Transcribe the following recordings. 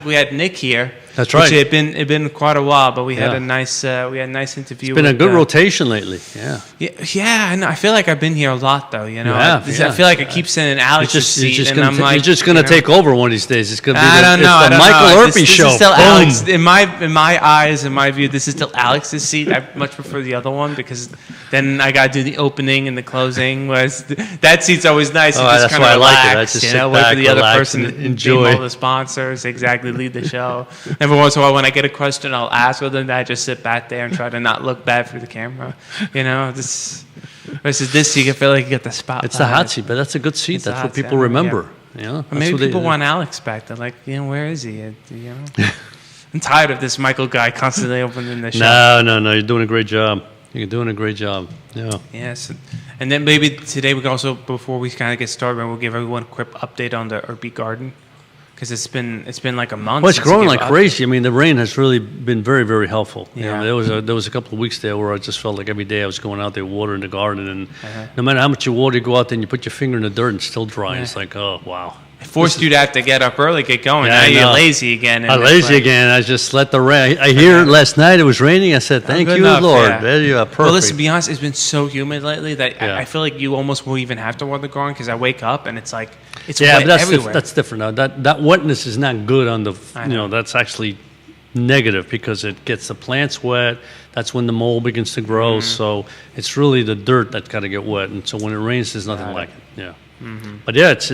We had Nick here. That's right. Which it'd been quite a while, but we had a nice interview. It's been a good rotation lately. Yeah. I know. I feel like I've been here a lot, though. You know, I feel like I keep sending Alex's seat, and I'm like, you're just gonna take over one of these days. It's gonna be the Michael Earpy show. This is still Alex. In my eyes, in my view, this is still Alex's seat. I much prefer the other one because then I gotta do the opening and the closing. Whereas that seat's always nice. Oh, just that's kind why of relax, I like it. I just sit wait back, for the other relax, person and to enjoy name all the sponsors, exactly lead the show. Every once in a while, when I get a question, I'll ask. Other than that, I just sit back there and try to not look bad for the camera. You know, versus this, you can feel like you get the spotlight. It's the hot seat, but that's a good seat. That's what people remember. Yeah. You know, maybe people want Alex back. They're like, where is he? You know, I'm tired of this Michael guy constantly opening the show. No. You're doing a great job. You're doing a great job. Yeah. Yes. And then maybe today we can also, before we kind of get started, we'll give everyone a quick update on the Earpy Garden. Because it's been like a month. Well, it's growing like crazy. I mean, the rain has really been very, very helpful. Yeah. You know, there was a couple of weeks there where I just felt like every day I was going out there watering the garden, and no matter how much you water, you go out there and you put your finger in the dirt and it's still dry. It's like, oh wow. It forced you to have to get up early, get going. Now you're lazy again. I'm lazy again. I just let the rain. I hear last night it was raining. I said, thank you, Lord. Yeah. There you are, perfect. Well, listen, to be honest, it's been so humid lately that I feel like you almost won't even have to water the garden because I wake up and it's like, it's wet everywhere. That's different now. That wetness is not good on the, that's actually negative because it gets the plants wet. That's when the mold begins to grow. Mm-hmm. So it's really the dirt that's got to get wet. And so when it rains, there's nothing like it. Yeah. Mm-hmm. But this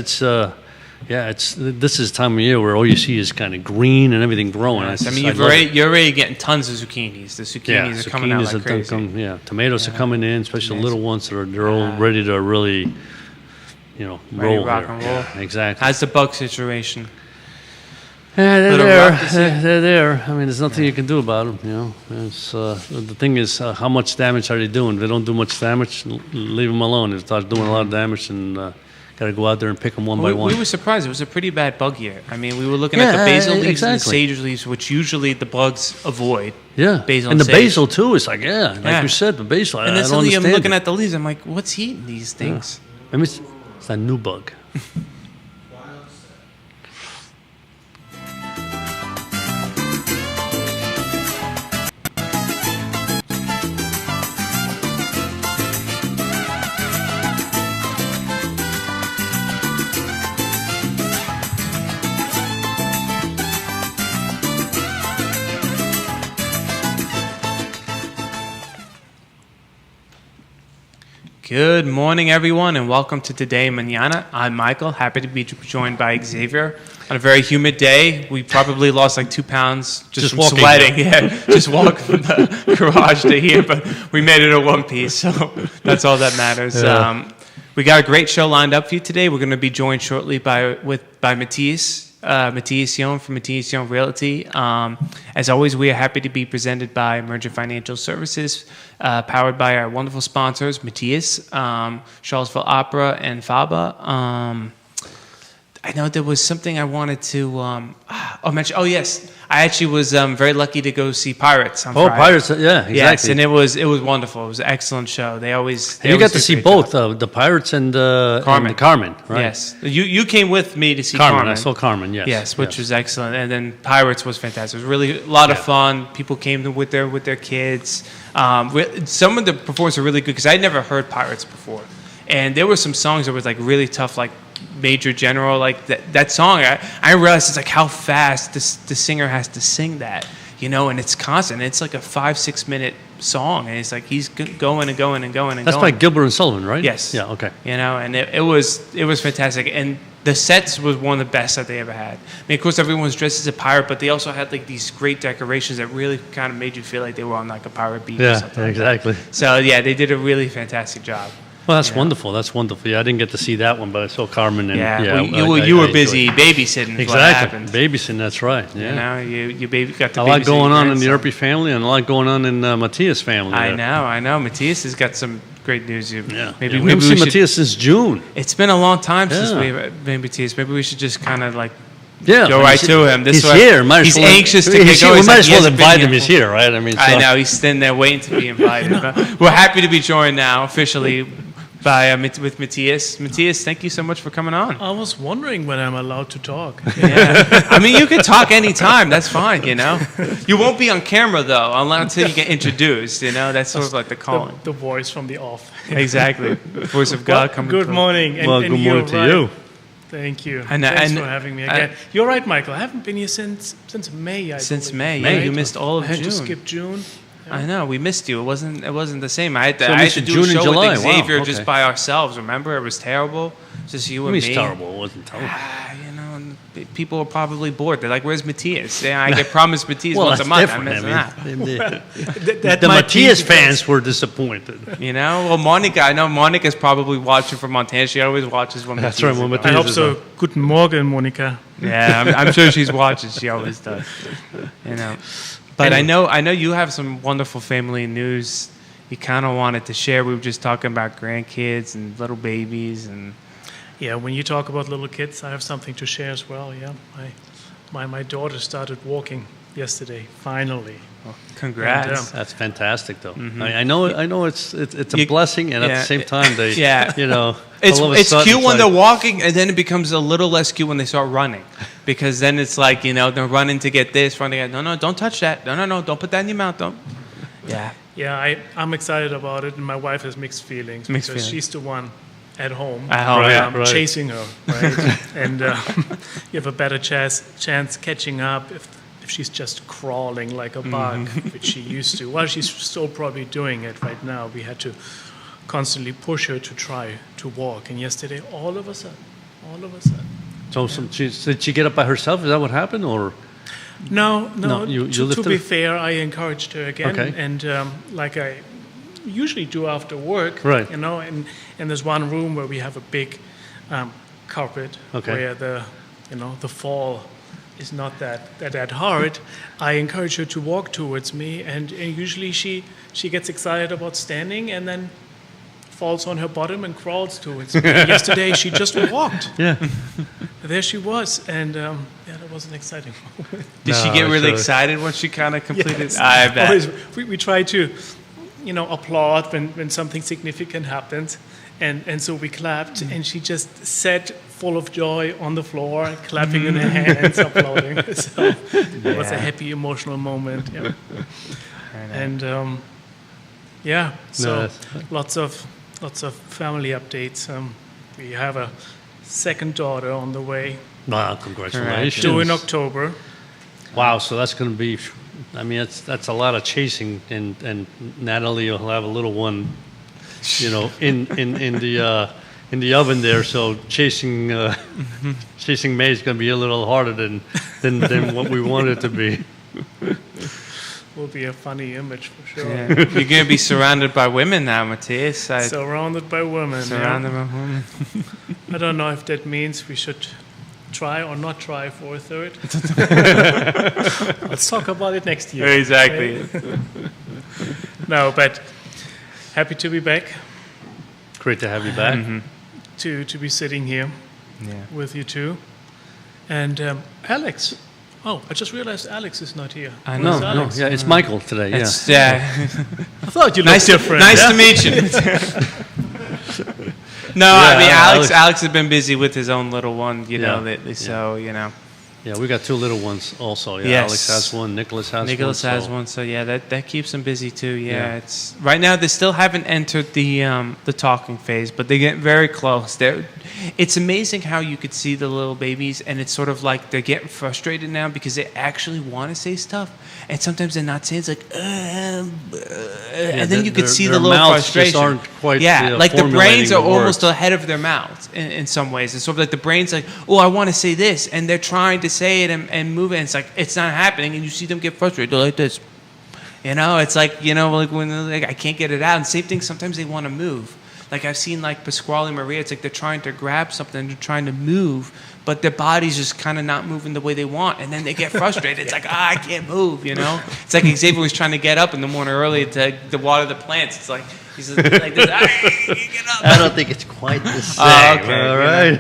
is the time of year where all you see is kind of green and everything growing. Yes. I mean, you're already getting tons of zucchinis. The zucchinis are coming out like crazy. Tomatoes are coming in, especially the little ones that they're all ready to really, roll. Rock and roll. Yeah, exactly. How's the bug situation? Yeah, they're there. They're there. I mean, there's nothing you can do about them. You know, the thing is, how much damage are they doing? If they don't do much damage, leave them alone. If they start doing a lot of damage, and got to go out there and pick them one by one. We were surprised. It was a pretty bad bug year. I mean, we were looking at the basil leaves and the sage leaves, which usually the bugs avoid. Yeah, basil and the sage. basil too. It's like you said, the basil. And then suddenly I'm looking at the leaves. I'm like, what's eating these things? I mean, it's a new bug. Good morning, everyone, and welcome to Today Mañana. I'm Michael, happy to be joined by Xavier on a very humid day. We probably lost like 2 pounds just from walking, sweating. Just walk from the garage to here, but we made it in one piece, so that's all that matters. Yeah. We got a great show lined up for you today. We're going to be joined shortly by Matthias. Matthias Young from Matthias Young Realty. As always, we are happy to be presented by Emergent Financial Services, powered by our wonderful sponsors, Matthias, Charlottesville Opera, and FABA. I know there was something I wanted to mention. Oh, yes. I actually was very lucky to go see Pirates on Friday. Pirates, yeah, exactly. Yes, and it was wonderful. It was an excellent show. They you got to see both the Pirates and Carmen, right? Yes, you came with me to see Carmen. I saw Carmen. Yes, which was excellent, and then Pirates was fantastic. It was really a lot of fun. People came with their kids. Some of the performances were really good because I'd never heard Pirates before, and there were some songs that was like really tough, like Major General, like that song. I realized it's like how fast the singer has to sing that, and it's constant. It's like a 5-6 minute song, and it's like he's going and going and going and That's going. by Gilbert and Sullivan, right? Yes. Yeah. Okay. And it was fantastic, and the sets was one of the best that they ever had. I mean, of course, everyone was dressed as a pirate, but they also had like these great decorations that really kind of made you feel like they were on like a pirate beach. or something exactly. Like that. So they did a really fantastic job. Well, that's wonderful. That's wonderful. Yeah, I didn't get to see that one, but I saw Carmen. And, you were busy babysitting. Exactly, what happened. Babysitting. That's right. Yeah. You got the a lot going on in the Earpy family, and a lot going on in Matthias' family. I know. Matthias has got some great news. Maybe we haven't seen Matthias since June. It's been a long time since we've been Matthias. Maybe we should just kind of like. Yeah, go right to him. He's here. He's anxious to get going. We might as well invite him. He's here, right? I mean, I know he's standing there waiting to be invited. But we're happy to be joined now officially with Matthias. Matthias, thank you so much for coming on. I was wondering when I'm allowed to talk. Yeah. I mean, you can talk anytime. That's fine, you know. You won't be on camera, though, until you get introduced, you know. That's sort of like the calling. The voice from the off. Exactly. Voice of God coming Good through. morning. Well, good morning to you. Thank you. And Thanks for having me again. You're right, Michael. I haven't been here since May. Since believe. May, yeah. Right? You missed all of I had June. to skip June. I know, we missed you. It wasn't the same. I had So to missed do June a and show July. with Xavier Wow, just okay. by ourselves. Remember, it was terrible. Just you I and mean, me. it's terrible. It wasn't terrible. You know, and people are probably bored. They're like, "Where's Matthias?" Yeah, I get promised Matthias Well, once a that's month. I'm different. missing that. That The might be Matthias because- fans were disappointed. You know, well, Monica. I know Monica's probably watching from Montana. She always watches when That's Matthias right, when is on. I Matthias hope is so. Guten Morgen, Monika. Yeah, I'm sure she's watching. She always does. You know, but I know you have some wonderful family news. You kind of wanted to share. We were just talking about grandkids and little babies, and Yeah, when you talk about little kids, I have something to share as well. Yeah, my daughter started walking yesterday. Finally. congrats. And, That's fantastic, though. Mm-hmm. I know it's a You- blessing, and at yeah, the same time, they, yeah. you know, It's all of a it's sudden cute when like- they're walking, and then it becomes a little less cute when they start running, because then it's like, you know, they're running to get this, running to get, no, don't touch that, no, don't put that in your mouth, don't. Yeah. Yeah, I'm excited about it, and my wife has mixed feelings Mixed because feelings. she's the one at home, At home, yeah. Right. chasing her, right? And you have a better chance catching up if she's just crawling like a bug, which she used to. Well, she's still probably doing it right now. We had to constantly push her to try to walk, and yesterday, all of a sudden. So did she get up by herself? Is that what happened, or? No. you to lifted be her? fair, I encouraged her again, Okay. and like I usually do after work, Right. You know, and there's one room where we have a big carpet Okay. where the fall is not that hard. I encourage her to walk towards me, and usually she gets excited about standing and then falls on her bottom and crawls towards me. Yesterday she just walked. Yeah. There she was, and that was an exciting moment. Did she No, get really sure. excited when she kind of completed? Yes. I bet. Always, we try to, applaud when something significant happens, and so we clapped, and she just sat full of joy on the floor, clapping in her hands, applauding. So it was a Yeah. happy, emotional moment. Yeah. Very nice. And so that's- lots of family updates. We have a second daughter on the way, Wow, congratulations. due in October. Wow, so that's going to be, I mean, that's a lot of chasing, and Natalie will have a little one, you know, in the oven there. So chasing May is going to be a little harder than what we want it to be. Will be a funny image for sure. Yeah. You're going to be surrounded by women now, Matthias. Surrounded by women. Surrounded by women. I don't know if that means we should try or not try for a third. Let's talk about it next year. Exactly. Okay? No, but happy to be back, Great to have you back. to be sitting here Yeah. with you two. And Alex. Oh, I just realized Alex is not here. I Where's know. No, Alex? yeah, it's Michael today. Yeah. It's, yeah. I thought you looked Nice different. Nice yeah? to meet you. No, I Yeah, mean Alex- Alex has been busy with his own little one, you know, Yeah, lately. So you know, Yeah, we got two little ones also. Yeah, Yes. Alex has one, Nicholas has Nicholas one. has so- one. So yeah, that keeps him busy too. Yeah, Yeah. it's right now they still haven't entered the talking phase, but they get very close. It's amazing how you could see the little babies, and it's sort of like they're getting frustrated now because they actually want to say stuff, and sometimes they're not saying. It's like, and then you could see the their little mouths just frustration. aren't quite, like the brains formulating are the almost words. ahead of their mouths in some ways. It's sort of like the brain's like, oh, I want to say this, and they're trying to say it and move it, and it's like it's not happening, and you see them get frustrated. They're like this. You know, it's like, you know, like when they're like, I can't get it out. And same thing, sometimes they want to move. Like I've seen like Pasquale and Maria, it's like they're trying to grab something, they're trying to move, but their body's just kind of not moving the way they want. And then they get frustrated. It's like, I can't move, you know? It's like Xavier was trying to get up in the morning early to water the plants. It's like, he's like this, get up. I don't think it's quite the same. Oh, okay, All you know. right.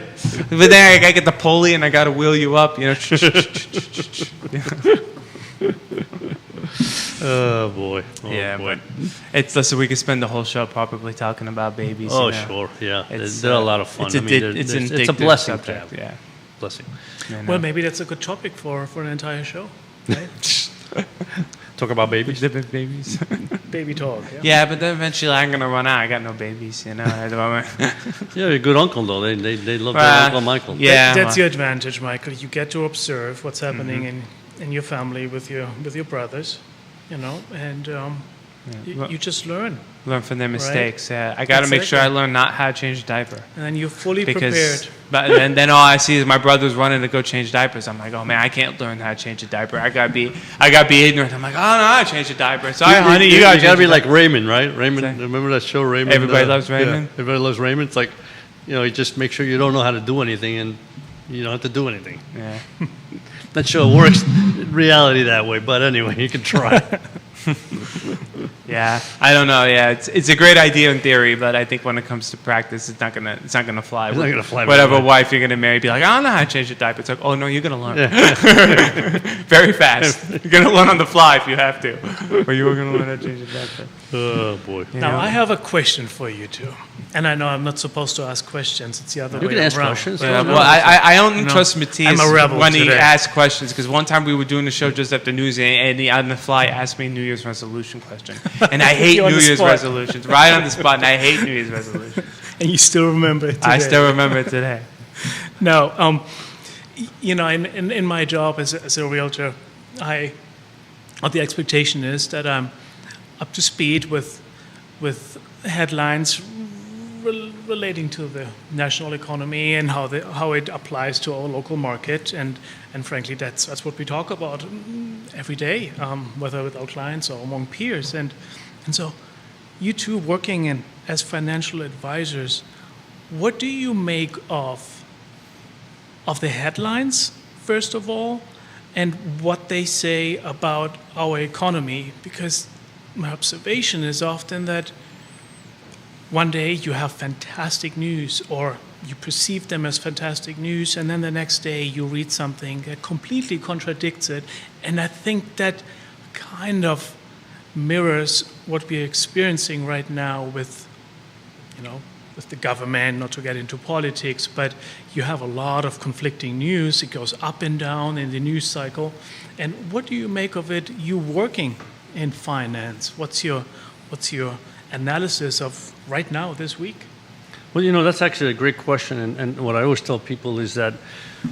But then I gotta get the pulley and I gotta wheel you up, you know? Oh boy. Oh, Yeah, boy. but listen, we could spend the whole show probably talking about babies. Oh, you know. sure. Yeah. It's, They're a lot of fun. It's I mean, it's an it's a addictive blessing subject. to have. Yeah. Blessing. You know. Well, maybe that's a good topic for an entire show, right? Talk about babies. Different babies. Baby talk. Yeah. Yeah, but then eventually I'm gonna run out. I got no babies, you know. At the moment. Yeah, you're a good uncle though. They love their Well, Uncle Michael. yeah. That's well, your advantage, Michael. You get to observe what's happening in your family with your brothers, you know, and you just learn, learn from their mistakes. Yeah, I got to make sure I Exactly. learn not how to change a diaper. and then you're fully Because prepared. but then all I see is my brother's running to go change diapers. I'm like, oh man, I can't learn how to change a diaper. I gotta be ignorant. I'm like, oh no, I change a diaper. Sorry, honey, you gotta be change a like diaper. Raymond, right? Raymond. Exactly. Remember that show, Raymond? Everybody Loves Raymond? Yeah, Everybody Loves Raymond. It's like, you just make sure you don't know how to do anything, and you don't have to do anything. Yeah. Not sure it works in reality that way, but anyway, you can try. Yeah, I don't know. Yeah, it's a great idea in theory, but I think when it comes to practice, it's not gonna fly. It's not gonna fly. Whatever wife you're gonna marry, be like, I don't know how to change a diaper. It's like, oh no, you're gonna learn very fast. You're gonna learn on the fly if you have to, or you are gonna learn how to change a diaper. Oh boy. You Now know? I have a question for you two, and I know I'm not supposed to ask questions. It's the other You way can ask around. questions. Yeah, No, well, I don't No. trust Matthias I'm a rebel when he today. asks questions because one time we were doing the show just after News and he on the fly asked me a New Year's resolution question, and I hate You on New the Year's spot. resolutions right on the spot, and I hate New Year's resolutions. and you still remember it today. I still remember it today. No, you know, in my job as a realtor, the expectation is that I'm up to speed with headlines relating to the national economy and how it applies to our local market, and frankly, that's what we talk about every day, whether with our clients or among peers, and so you two working as financial advisors, what do you make of the headlines, first of all, and what they say about our economy? Because my observation is often that one day you have fantastic news, or you perceive them as fantastic news, and then the next day you read something that completely contradicts it. And I think that kind of mirrors what we're experiencing right now with the government, not to get into politics, but you have a lot of conflicting news. It goes up and down in the news cycle. And what do you make of it, you working in finance? What's your analysis of right now, this week? Well, that's actually a great question. And what I always tell people is that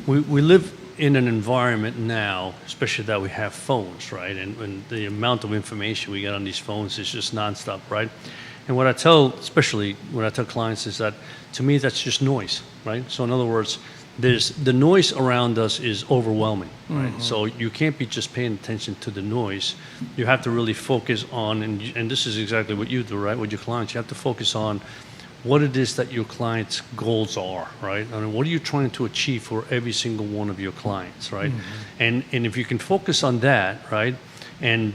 we live in an environment now, especially that we have phones, right? And the amount of information we get on these phones is just nonstop, right? And what I tell, especially when I tell clients, is that to me that's just noise, right? So in other words, the noise around us is overwhelming, right? Mm-hmm. So you can't be just paying attention to the noise. You have to really focus on, and this is exactly what you do, right, with your clients. You have to focus on what it is that your clients' goals are, right? I mean, what are you trying to achieve for every single one of your clients, right? Mm-hmm. And if you can focus on that, right, and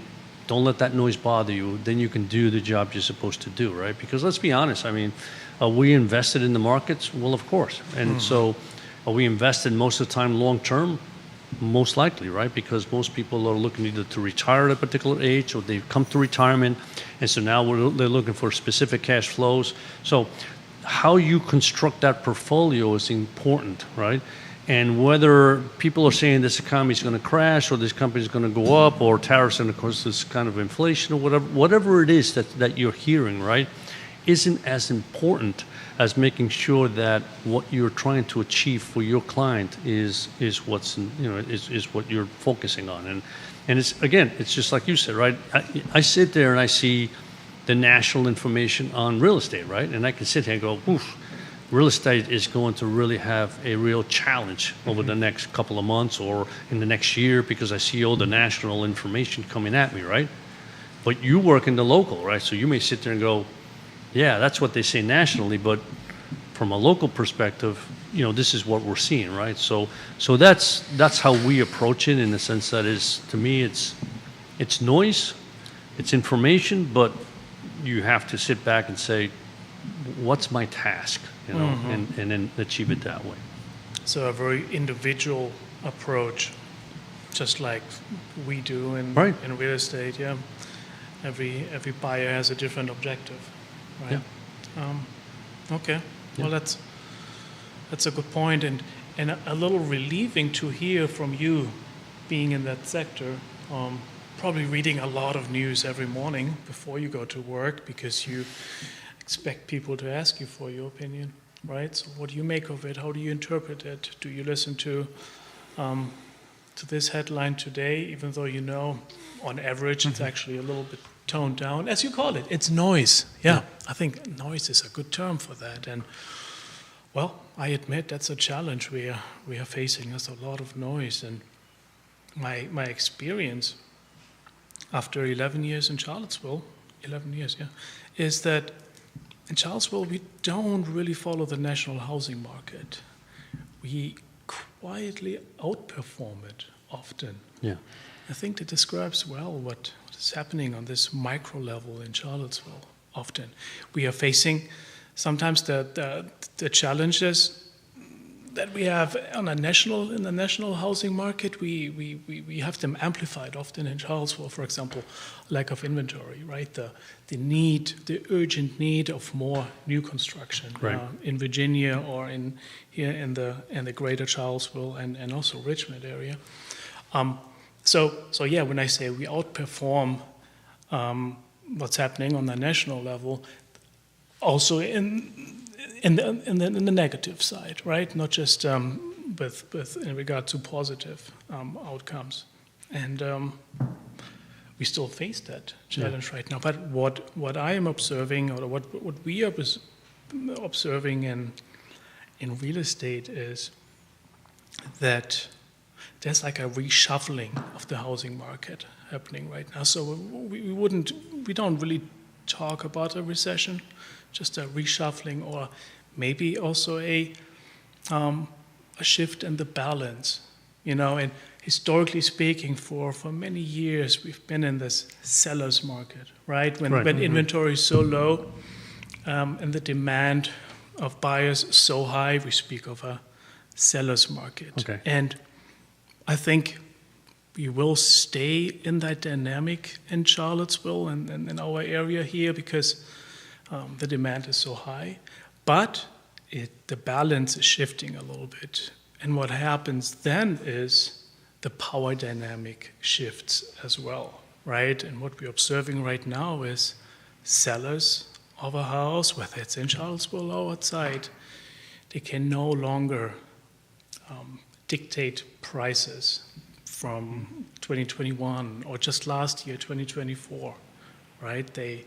don't let that noise bother you, then you can do the job you're supposed to do, right? Because let's be honest, I mean, are we invested in the markets? Well, of course. And so are we invested most of the time long term? Most likely, right? Because most people are looking either to retire at a particular age, or they've come to retirement, and so now they're looking for specific cash flows. So how you construct that portfolio is important, right? And whether people are saying this economy is going to crash, or this company is going to go up, or tariffs are going to cause this kind of inflation, or whatever it is that you're hearing, right, isn't as important as making sure that what you're trying to achieve for your client is what's is what you're focusing on. And it's just like you said, right? I sit there and I see the national information on real estate, right? And I can sit here and go, oof, real estate is going to really have a real challenge over the next couple of months or in the next year, because I see all the national information coming at me, right? But you work in the local, right? So you may sit there and go, yeah, that's what they say nationally, but from a local perspective, this is what we're seeing, right? So that's how we approach it, in the sense that to me, it's noise, it's information, but you have to sit back and say, what's my task, and then achieve it that way. So a very individual approach, just like we do in real estate, yeah. every buyer has a different objective, right? Okay. Well, that's a good point, and a little relieving to hear from you, being in that sector. Probably reading a lot of news every morning before you go to work because you expect people to ask you for your opinion, right? So what do you make of it? How do you interpret it? Do you listen to this headline today, even though you know on average it's actually a little bit toned down, as you call it? It's noise. Yeah, I think noise is a good term for that. And well, I admit that's a challenge we are facing. There's a lot of noise, and my experience after 11 years in Charlottesville, 11 years, is that in Charlottesville we don't really follow the national housing market. We quietly outperform it often. Yeah, I think that describes well what is happening on this micro level in Charlottesville. Often, we are facing sometimes the challenges that we have in the national housing market. We have them amplified often in Charlottesville. For example, lack of inventory, right? The urgent need of more new construction, right, in Virginia or here in the greater Charlottesville and also Richmond area. So yeah, when I say we outperform what's happening on the national level, also in the negative side, right? Not just with in regard to positive outcomes, and we still face that challenge right now. But what I am observing, or what we are observing in real estate, is that there's like a reshuffling of the housing market happening right now. So we don't really talk about a recession, just a reshuffling, or maybe also a shift in the balance, And historically speaking, for many years we've been in this seller's market, right? When inventory is so low and the demand of buyers so high, we speak of a seller's market. Okay. And I think we will stay in that dynamic in Charlottesville and in our area here because the demand is so high. But the balance is shifting a little bit. And what happens then is the power dynamic shifts as well, right? And what we're observing right now is sellers of a house, whether it's in Charlottesville or outside, they can no longer dictate prices from 2021 or just last year, 2024, right? They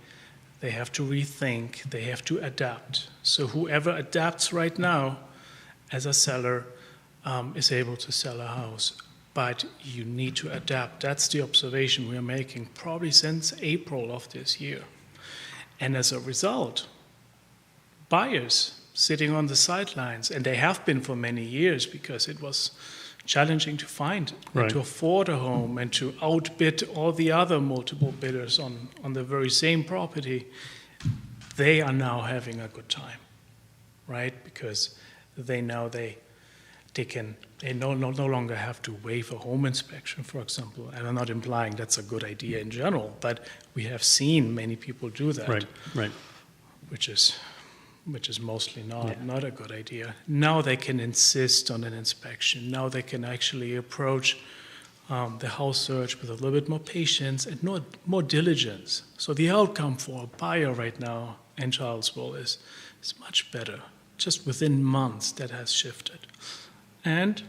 have to rethink, they have to adapt. So whoever adapts right now as a seller is able to sell a house. But you need to adapt. That's the observation we're making probably since April of this year. And as a result, buyers sitting on the sidelines, and they have been for many years because it was challenging to find and to afford a home and to outbid all the other multiple bidders on the very same property, they are now having a good time, right? Because they know they no longer have to waive a home inspection, for example. And I'm not implying that's a good idea in general, but we have seen many people do that, right. which is mostly not a good idea. Now they can insist on an inspection. Now they can actually approach the house search with a little bit more patience and more diligence. So the outcome for a buyer right now in Charlottesville is much better. Just within months, that has shifted. And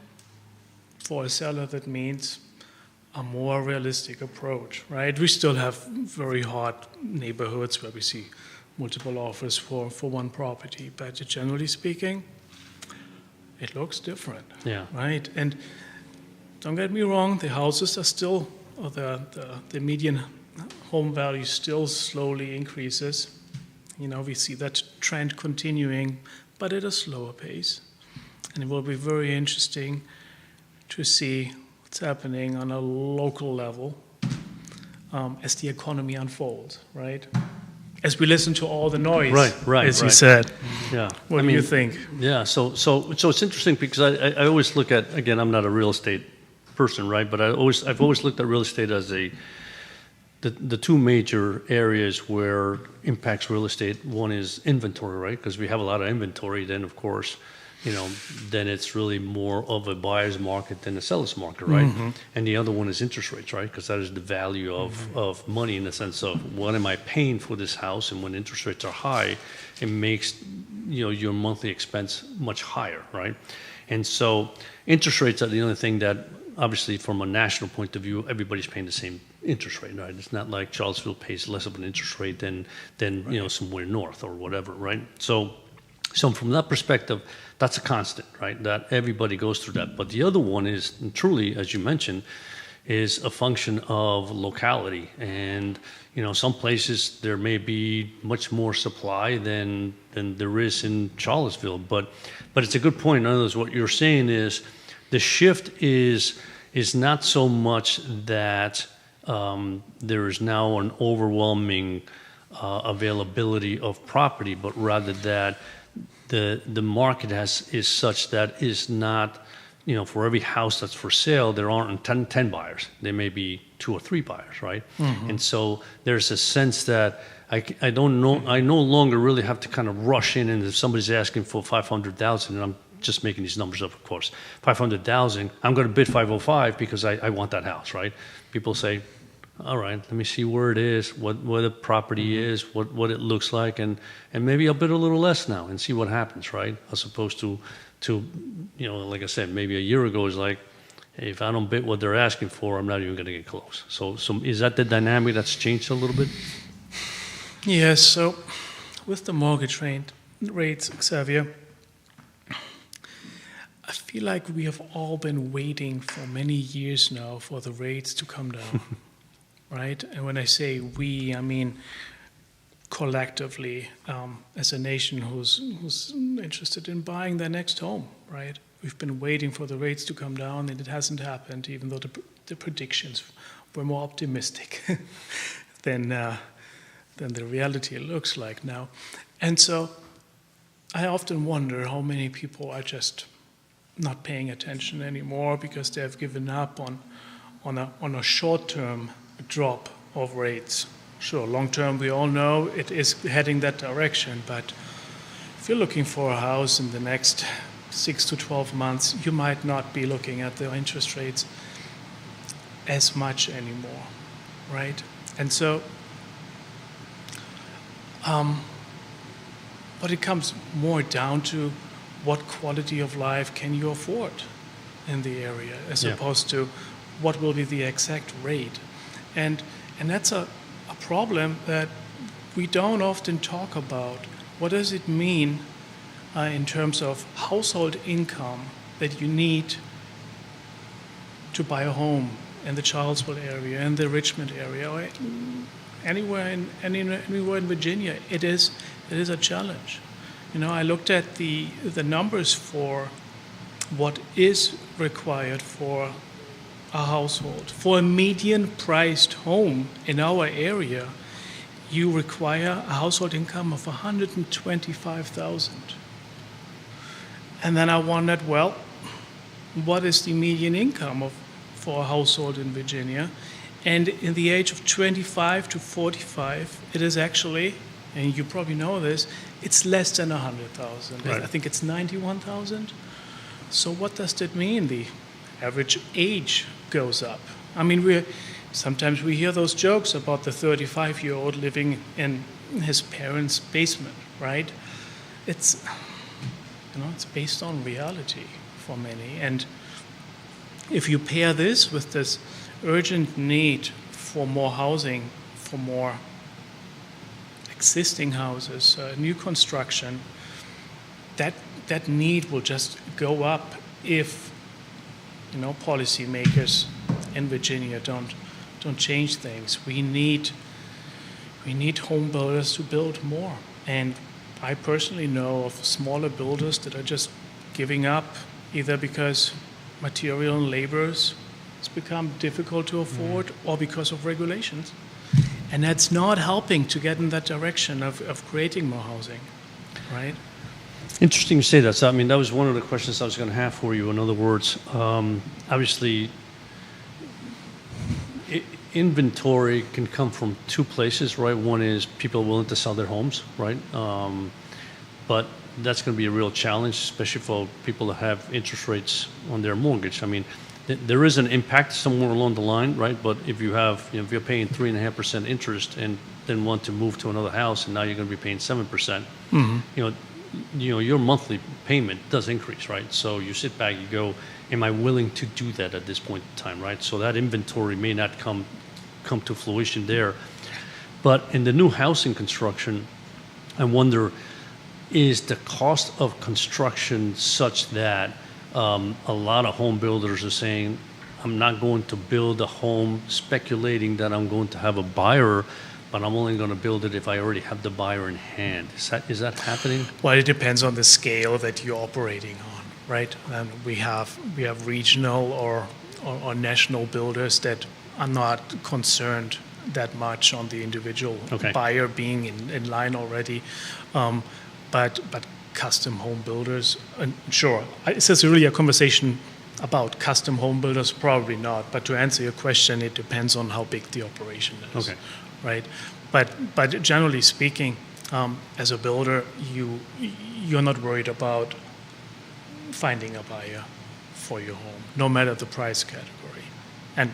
for a seller, that means a more realistic approach, right? We still have very hot neighborhoods where we see multiple offers for one property, but generally speaking, it looks different, right? And don't get me wrong, the houses are still, or the median home value still slowly increases. We see that trend continuing, but at a slower pace. And it will be very interesting to see what's happening on a local level as the economy unfolds, right? As we listen to all the noise, as you said. Yeah. What do you think? Yeah, so it's interesting because I always look at, again, I'm not a real estate person, right? But I've always looked at real estate as the two major areas where impacts real estate, one is inventory, right? Because we have a lot of inventory, then of course, then it's really more of a buyer's market than a seller's market, right? Mm-hmm. And the other one is interest rates, right? Because that is the value of money in the sense of what am I paying for this house? And when interest rates are high, it makes your monthly expense much higher, right? And so interest rates are the only thing that, obviously, from a national point of view, everybody's paying the same interest rate, right? It's not like Charlottesville pays less of an interest rate than right. Somewhere north or whatever, right? So from that perspective, that's a constant, right? That everybody goes through that. But the other one is truly, as you mentioned, is a function of locality. And some places there may be much more supply than there is in Charlottesville. But it's a good point. In other words, what you're saying is the shift is not so much that there is now an overwhelming availability of property, but rather that the market is such that is not, for every house that's for sale, there aren't 10 buyers. There may be 2 or 3 buyers, right? Mm-hmm. And so there's a sense that I no longer really have to kind of rush in, and if somebody's asking for $500,000, and I'm just making these numbers up, of course, $500,000, I'm going to bid $505 because I want that house, right? People say, all right, let me see where it is, what the property is, what it looks like, and maybe I'll bid a little less now and see what happens, right? As opposed to like I said, maybe a year ago, it's like, hey, if I don't bid what they're asking for, I'm not even going to get close. So is that the dynamic that's changed a little bit? Yes, so with the mortgage rates, Xavier, I feel like we have all been waiting for many years now for the rates to come down, right? And when I say we, I mean collectively, as a nation who's interested in buying their next home, right? We've been waiting for the rates to come down, and it hasn't happened, even though the predictions were more optimistic than the reality looks like now. And so I often wonder how many people are just not paying attention anymore because they have given up on a short-term drop of rates. Sure, long-term, we all know it is heading that direction, but if you're looking for a house in the next 6 to 12 months, you might not be looking at the interest rates as much anymore, right? And so but it comes more down to what quality of life can you afford in the area as opposed to what will be the exact rate. And that's a problem that we don't often talk about. What does it mean in terms of household income that you need to buy a home in the Charlottesville area, in the Richmond area, or anywhere in Virginia? It is a challenge. I looked at the numbers for what is required for a household. For a median-priced home in our area, you require a household income of $125,000. And then I wondered, well, what is the median income for a household in Virginia? And in the age of 25 to 45, it is actually, and you probably know this, it's less than 100,000. Right. I think it's 91,000. So what does that mean? The average age goes up. I mean, sometimes we hear those jokes about the 35-year-old living in his parents' basement, right? It's based on reality for many. And if you pair this with this urgent need for more housing, for more existing houses, new construction, that need will just go up if policymakers in Virginia don't change things. We need home builders to build more, and I personally know of smaller builders that are just giving up either because material and labors has become difficult to afford or because of regulations. And that's not helping to get in that direction of creating more housing, right? Interesting you say that. So, I mean, that was one of the questions I was going to have for you. In other words, obviously, inventory can come from two places, right? One is people willing to sell their homes, right? But that's going to be a real challenge, especially for people that have interest rates on their mortgage. I mean, there is an impact somewhere along the line, right? But if you have, if you're paying 3.5% interest and then want to move to another house, and now you're going to be paying 7%, Mm-hmm. your monthly payment does increase, right? So you sit back, you go, am I willing to do that at this point in time, right? So that inventory may not come to fruition there. But in the new housing construction, I wonder, is the cost of construction such that a lot of home builders are saying, I'm not going to build a home speculating that I'm going to have a buyer, but I'm only going to build it if I already have the buyer in hand. Is that happening? Well, it depends on the scale that you're operating on, right? And we have regional or national builders that are not concerned that much on the individual buyer being in line already. But custom home builders, and sure, is this really a conversation about custom home builders? Probably not. But to answer your question, it depends on how big the operation is, right? But generally speaking, as a builder, you're not worried about finding a buyer for your home, no matter the price category. And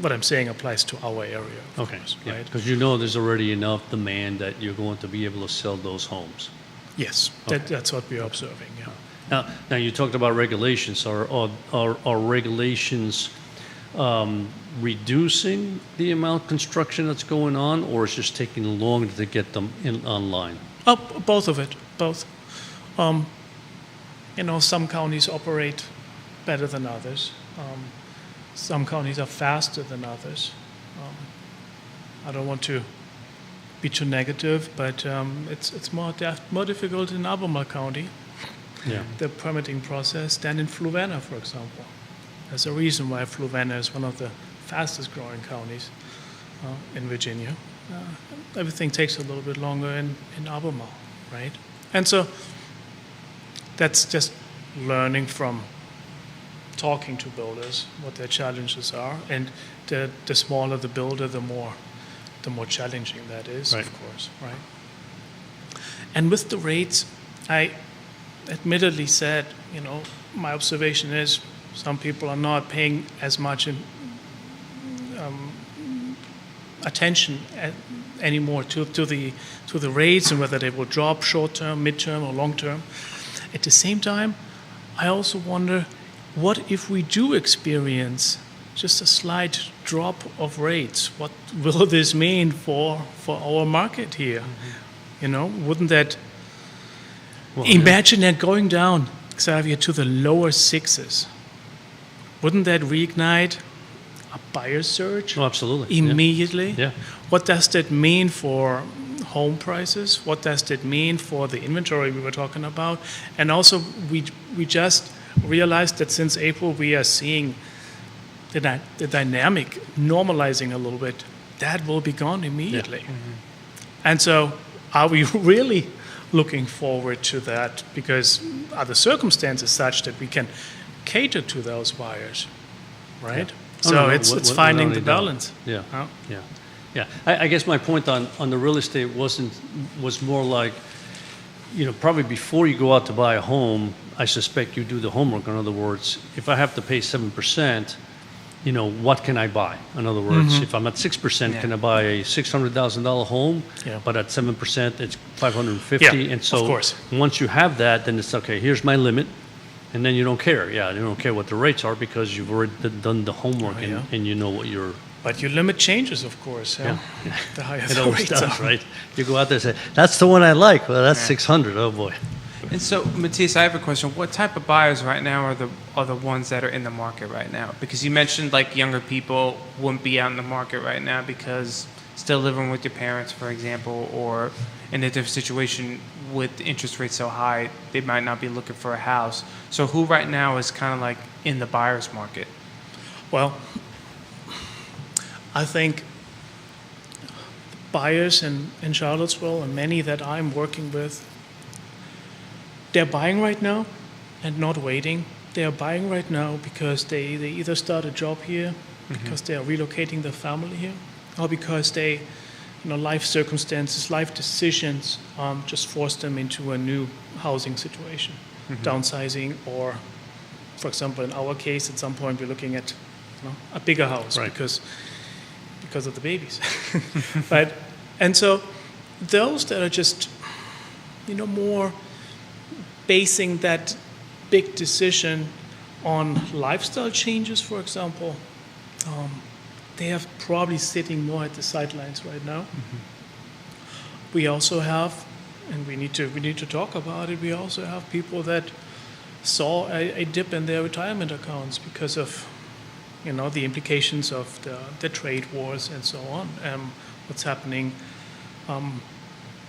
what I'm saying applies to our area, of course, right? Because there's already enough demand that you're going to be able to sell those homes. Yes, that's what we're observing, yeah. Now you talked about regulations. Are regulations reducing the amount of construction that's going on, or it's just taking longer to get them online? Oh, both of it, both. Some counties operate better than others. Some counties are faster than others. I don't want to be too negative, but it's more difficult in Albemarle County, the permitting process, than in Fluvanna, for example. There's a reason why Fluvanna is one of the fastest growing counties in Virginia. Everything takes a little bit longer in Albemarle, right? And so that's just learning from talking to builders what their challenges are, and the smaller the builder, the more challenging that is, of course, right? And with the rates, I admittedly said, my observation is some people are not paying as much attention anymore to the rates and whether they will drop short term, mid term, or long term. At the same time, I also wonder, what if we do experience just a slight drop of rates? What will this mean for our market here? Mm-hmm. Wouldn't that... imagine that going down, Xavier, to the lower sixes. Wouldn't that reignite a buyer surge? Oh, absolutely. Immediately? Yeah. What does that mean for home prices? What does that mean for the inventory we were talking about? And also, we just realized that since April we are seeing the dynamic normalizing a little bit. That will be gone immediately. Yeah. Mm-hmm. And so are we really looking forward to that? Because are the circumstances such that we can cater to those buyers, right? Yeah. So it's finding the balance. Yeah. Oh. Yeah. I guess my point on the real estate was more like, probably before you go out to buy a home, I suspect you do the homework. In other words, if I have to pay 7%, what can I buy? In other words, mm-hmm. if I'm at 6%, can I buy a $600,000 home? Yeah. But at 7%, it's $550,000. Yeah, and so of course. Once you have that, then it's okay. Here's my limit, and then you don't care. Yeah, you don't care what the rates are because you've already done the homework and you know what you're. But your limit changes, of course. Yeah. The higher the rates does, right? You go out there and say, "That's the one I like." Well, that's 600. Oh boy. And so, Matthias, I have a question. What type of buyers right now are the ones that are in the market right now? Because you mentioned like younger people wouldn't be out in the market right now because still living with your parents, for example, or in a different situation with interest rates so high, they might not be looking for a house. So who right now is kind of like in the buyer's market? Well, I think buyers in Charlottesville and many that I'm working with, they're buying right now and not waiting. They are buying right now because they either start a job here because they are relocating their family here, or because they, life circumstances, life decisions just force them into a new housing situation, downsizing, or, for example, in our case, at some point we're looking at a bigger house because of the babies. Right? And so those that are just, more basing that big decision on lifestyle changes, for example, they are probably sitting more at the sidelines right now. We also have, and we need to talk about it, we also have people that saw a dip in their retirement accounts because of the implications of the trade wars and so on, what's happening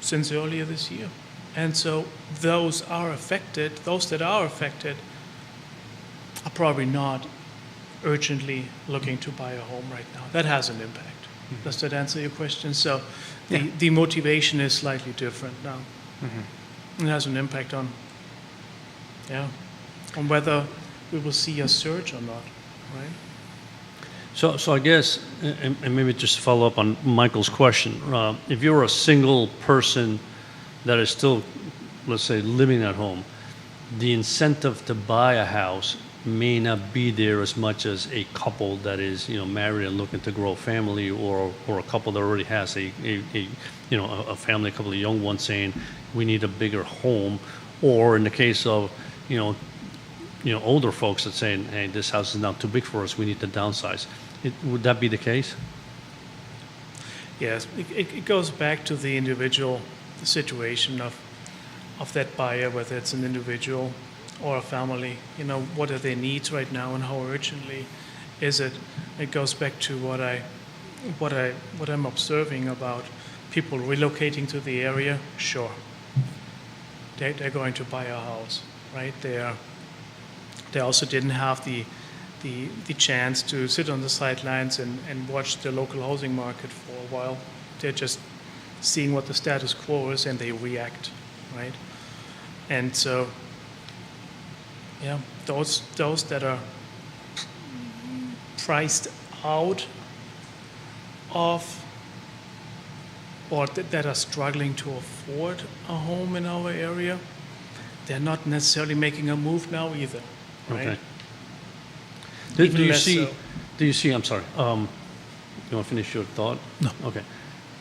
since earlier this year. And so those that are affected are probably not urgently looking to buy a home right now. That has an impact. Does that answer your question? So the motivation is slightly different now. It has an impact on whether we will see a surge or not, right? So I guess, and maybe just follow up on Michael's question, if you're a single person that is still, let's say, living at home, the incentive to buy a house may not be there as much as a couple that is, married and looking to grow a family, or a couple that already has a family, a couple of young ones saying we need a bigger home, or in the case of, older folks that saying, hey, this house is now too big for us, we need to downsize. Would that be the case? Yes, it goes back to the individual situation of that buyer, whether it's an individual or a family. What are their needs right now, and how urgently is it? It goes back to what I'm observing about people relocating to the area. Sure, they're going to buy a house, right? They also didn't have the chance to sit on the sidelines and watch the local housing market for a while. They're just seeing what the status quo is, and they react, right? And so, those that are priced out of, or that are struggling to afford a home in our area, they're not necessarily making a move now either, right? Okay. Do you see, I'm sorry, you want to finish your thought? No. Okay.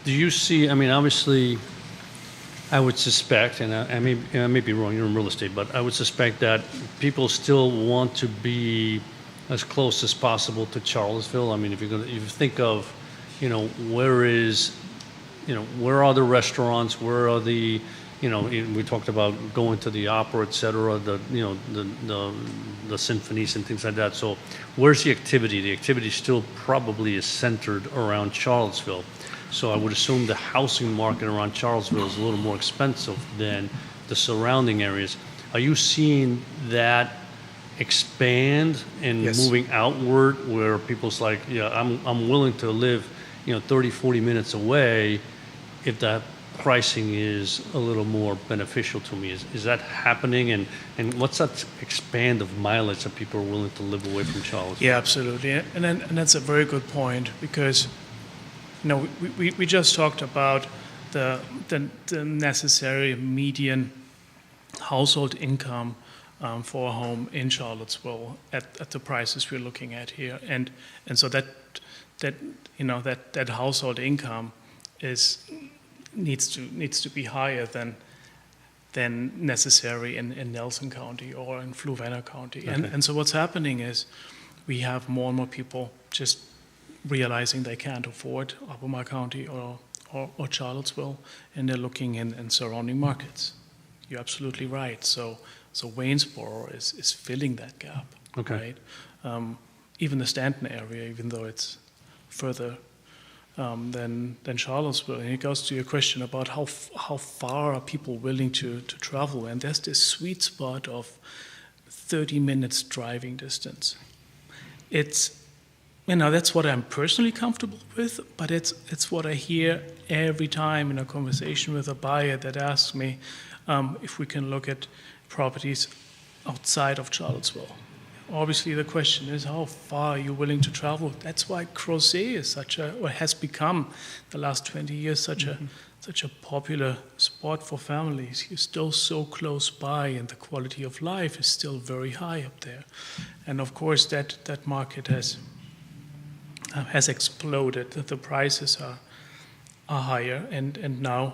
Do you see, obviously, I would suspect, and I may be wrong, you're in real estate, but I would suspect that people still want to be as close as possible to Charlottesville. If you think of, where are the restaurants, where are the, we talked about going to the opera, et cetera, the symphonies and things like that. So where's the activity? The activity still probably is centered around Charlottesville. So I would assume the housing market around Charlottesville is a little more expensive than the surrounding areas. Are you seeing that expand and moving outward, where people's like, I'm willing to live, 30, 40 minutes away if that pricing is a little more beneficial to me? Is that happening? And what's that expand of mileage that people are willing to live away from Charlottesville? Yeah, absolutely. And that's a very good point, because we just talked about the necessary median household income for a home in Charlottesville at the prices we're looking at here, and so that household income needs to be higher than necessary in Nelson County or in Fluvanna County. Okay. And so what's happening is we have more and more people just realizing they can't afford Albemarle County or Charlottesville, and they're looking in surrounding markets. You're absolutely right. So Waynesboro is filling that gap. Okay. Right? Even the Stanton area, even though it's further than Charlottesville. And it goes to your question about how far are people willing to travel. And there's this sweet spot of 30 minutes driving distance. It's, that's what I'm personally comfortable with, but it's what I hear every time in a conversation with a buyer that asks me if we can look at properties outside of Charlottesville. obviously the question is how far are you willing to travel? That's why crochet is or has become the last 20 years such a popular sport for families. You're still so close by, and the quality of life is still very high up there. And of course, that market has exploded. The prices are higher, and now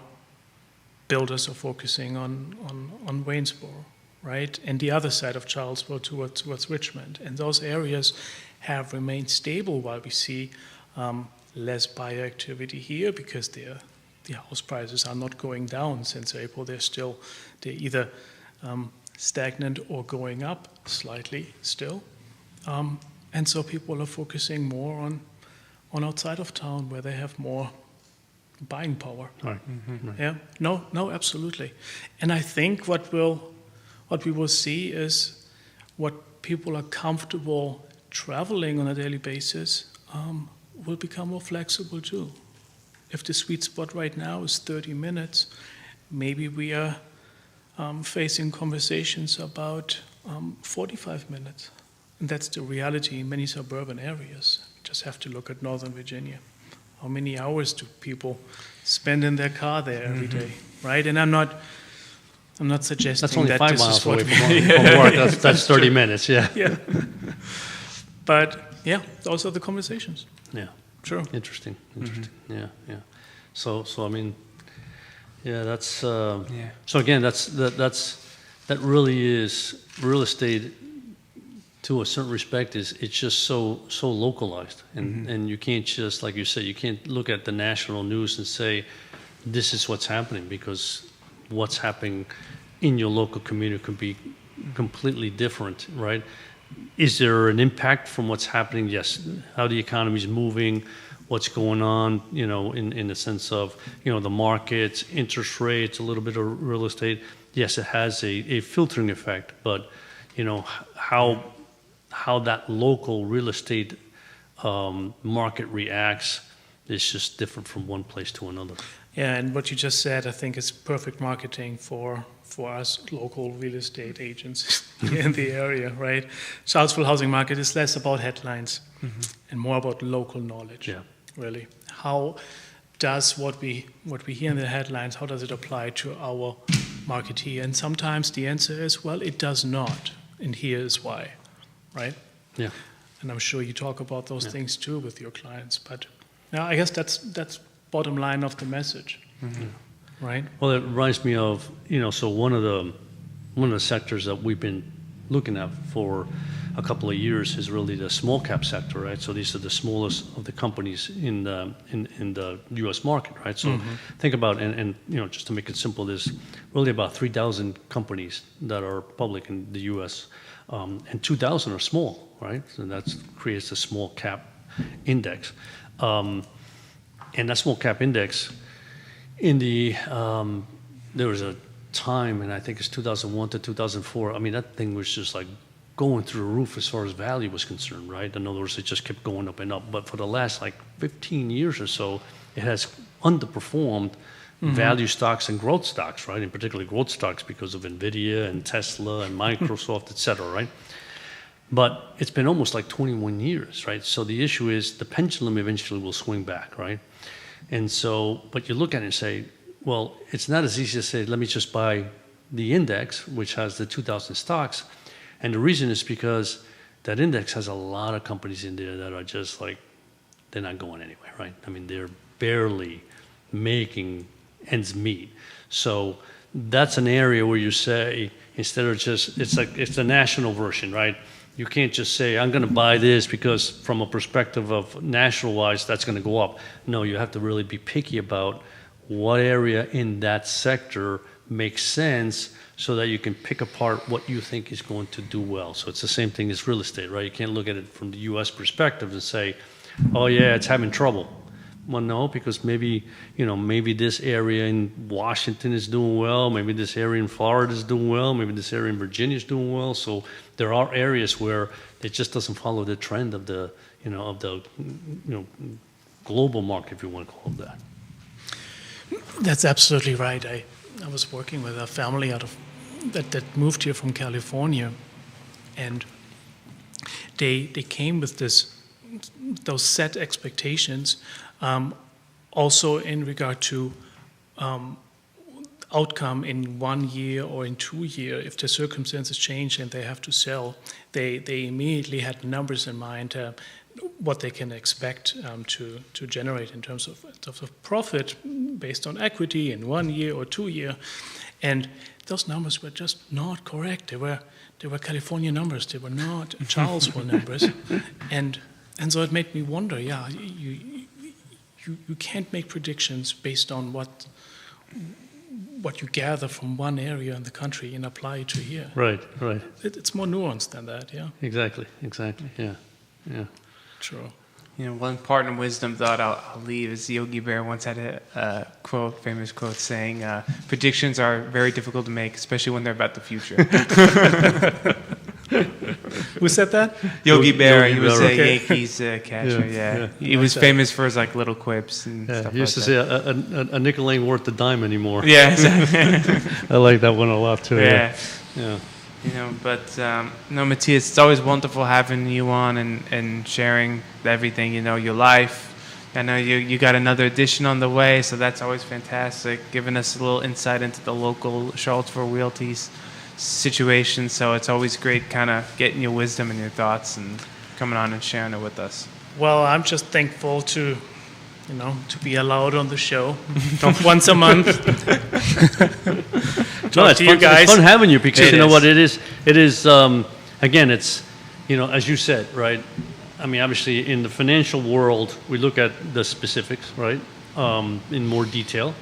builders are focusing on Waynesboro, right? And the other side of Charlesboro towards Richmond. And those areas have remained stable while we see less buyer activity here because the house prices are not going down since April. They're either stagnant or going up slightly still. And so people are focusing more on outside of town where they have more buying power. Right. Mm-hmm. Right. Yeah. No, absolutely. And I think what we will see is what people are comfortable traveling on a daily basis will become more flexible too. If the sweet spot right now is 30 minutes, maybe we are facing conversations about 45 minutes. And that's the reality in many suburban areas. You just have to look at Northern Virginia. How many hours do people spend in their car there every day, right? And I'm not suggesting that's only that 5 this miles is what away from work. That's 30 minutes, yeah. Yeah. But yeah, those are the conversations. Yeah. True. Interesting. Yeah. So I mean, yeah, that's So again, that really is real estate. To a certain respect, it's just so localized, and you can't just, like you said, you can't look at the national news and say this is what's happening, because what's happening in your local community could be completely different, right? Is there an impact from what's happening? Yes. How the economy is moving, what's going on, in the sense of, the markets, interest rates, a little bit of real estate. Yes, it has a filtering effect, but, how that local real estate market reacts is just different from one place to another. Yeah, and what you just said, I think, is perfect marketing for us local real estate agents in the area, right? Charlesville housing market is less about headlines and more about local knowledge, really. How does what we hear in the headlines, how does it apply to our market here? And sometimes the answer is, well, it does not, and here is why. Right? Yeah. And I'm sure you talk about those things too with your clients. But I guess that's bottom line of the message. Right? Well, it reminds me of, so one of the sectors that we've been looking at for a couple of years is really the small cap sector, right? So these are the smallest of the companies in the U.S. market, right? So think about, and just to make it simple, there's really about 3,000 companies that are public in the U.S., and 2,000 are small, right? So that creates a small cap index. And that small cap index, there was a time, and I think it's 2001 to 2004, I mean, that thing was just like going through the roof as far as value was concerned, right? In other words, it just kept going up and up. But for the last 15 years or so, it has underperformed value stocks and growth stocks, right? In particular, growth stocks because of NVIDIA and Tesla and Microsoft, et cetera, right? But it's been almost 21 years, right? So the issue is the pendulum eventually will swing back, right? And so, but you look at it and say, well, it's not as easy to say, let me just buy the index, which has the 2,000 stocks. And the reason is because that index has a lot of companies in there that are just they're not going anywhere, right? I mean, they're barely making ends meet. So that's an area where you say, instead of just, it's the national version, right? You can't just say, I'm going to buy this because from a perspective of national-wise, that's going to go up. No, you have to really be picky about what area in that sector makes sense so that you can pick apart what you think is going to do well. So it's the same thing as real estate, right? You can't look at it from the U.S. perspective and say, oh yeah, it's having trouble. Well, no, because maybe this area in Washington is doing well, maybe this area in Florida is doing well, maybe this area in Virginia is doing well. So there are areas where it just doesn't follow the trend of the global market, if you want to call it that. That's absolutely right. I was working with a family that moved here from California, and they came with those set expectations, also in regard to outcome in 1 year or in 2 years. If the circumstances change and they have to sell, they immediately had numbers in mind, what they can expect to generate in terms of profit based on equity in 1 year or 2 year. And those numbers were just not correct. They were California numbers. They were not Charlesville numbers. And so it made me wonder, you can't make predictions based on what you gather from one area in the country and apply it to here. Right. It's more nuanced than that, yeah. Exactly, yeah. True. One partner wisdom thought I'll leave is Yogi Bear once had a famous quote saying, predictions are very difficult to make, especially when they're about the future. Who said that? Yogi Bear. He was a okay. Yankees catcher, yeah. He was famous for his little quips and stuff he used like to that. say a nickel ain't worth a dime anymore. Yeah, exactly. I like that one a lot too. Yeah. But Matthias, it's always wonderful having you on and sharing everything, your life. I know you got another edition on the way, so that's always fantastic, giving us a little insight into the local Charlottesville Realty's situation. So it's always great kind of getting your wisdom and your thoughts and coming on and sharing it with us. Well, I'm just thankful to be allowed on the show once a month. Talk to you guys. It's fun having you because It you know is. what it is. It is again. It's as you said, right? I mean, obviously, in the financial world, we look at the specifics, right, in more detail.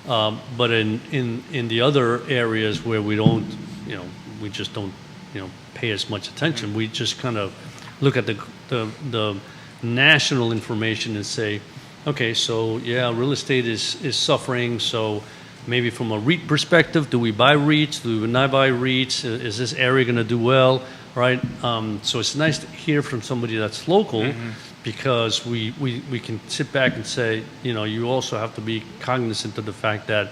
But in the other areas where we don't, we just don't, pay as much attention. We just kind of look at the national information and say, okay, so real estate is suffering. So maybe from a REIT perspective, do we buy REITs? Do we not buy REITs? Is this area going to do well? Right. So it's nice to hear from somebody that's local, because we can sit back and say, you also have to be cognizant of the fact that,